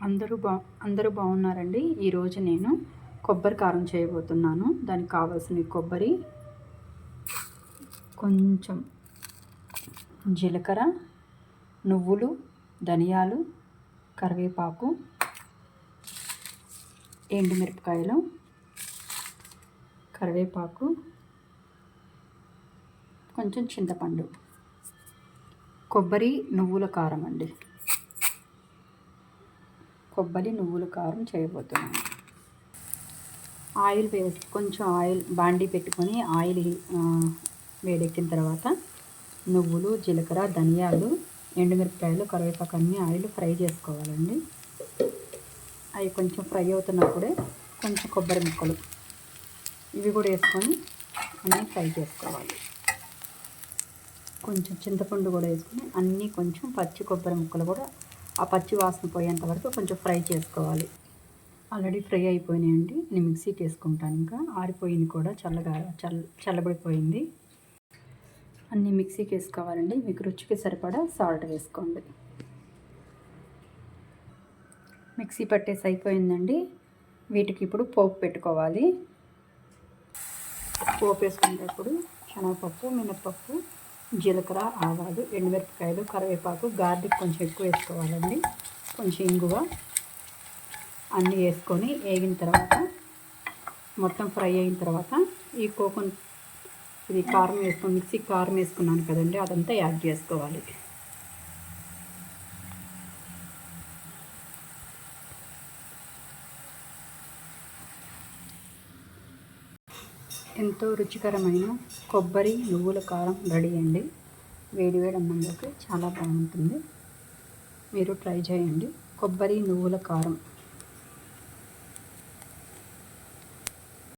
అందరూ అందరూ బాగున్నారండి. ఈరోజు నేను కొబ్బరి కారం చేయబోతున్నాను. దానికి కావాల్సిన కొబ్బరి, కొంచెం జీలకర్ర, నువ్వులు, ధనియాలు, కరివేపాకు, ఎండుమిరపకాయలు, కరివేపాకు, కొంచెం చింతపండు, కొబ్బరి నువ్వుల కారం అండి. కొబ్బరి నువ్వుల కారం చేయబోతున్నాను. ఆయిల్ వేసి కొంచెం ఆయిల్ బాండీ పెట్టుకొని ఆయిల్ వేడెక్కిన తర్వాత నువ్వులు, జీలకర్ర, ధనియాలు, ఎండుమిరపకాయలు, కరివేపాకు అన్నీ ఆయిల్ ఫ్రై చేసుకోవాలండి. అవి కొంచెం ఫ్రై అవుతున్నప్పుడే కొంచెం కొబ్బరి ముక్కలు ఇవి కూడా వేసుకొని అన్నీ ఫ్రై చేసుకోవాలి. కొంచెం చింతపండు కూడా వేసుకొని అన్నీ కొంచెం పచ్చి కొబ్బరి ముక్కలు కూడా ఆ పచ్చి వాసన పోయేంత వరకు కొంచెం ఫ్రై చేసుకోవాలి. ఆల్రెడీ ఫ్రై అయిపోయినాయండి. నేను మిక్సీకి వేసుకుంటాను. ఇంకా ఆరిపోయింది కూడా, చల్లబడిపోయింది. అన్నీ మిక్సీకి వేసుకోవాలండి. మీకు రుచికి సరిపడా సాల్ట్ వేసుకోండి. మిక్సీ పట్టేసి అయిపోయిందండి. వీటికి ఇప్పుడు పోపు పెట్టుకోవాలి. పోపు వేసుకునేటప్పుడు శనగపప్పు, మినపప్పు, జీలకర్ర, ఆవాలు, ఎండుమిరపకాయలు, కరివేపాకు, గార్లిక్ కొంచెం ఎక్కువ వేసుకోవాలండి. కొంచెం ఇంగువ అన్నీ వేసుకొని వేగిన తర్వాత మొత్తం ఫ్రై అయిన తర్వాత ఈ ఇది కారం వేసుకొని మిక్సీ కారం వేసుకున్నాను కదండి, అదంతా యాడ్ చేసుకోవాలి. ఎంతో రుచికరమైన కొబ్బరి నువ్వుల కారం రెడీ అండి. వేడివేడి అన్నంలోకి చాలా బాగుంటుంది. మీరు ట్రై చేయండి. కొబ్బరి నువ్వుల కారం.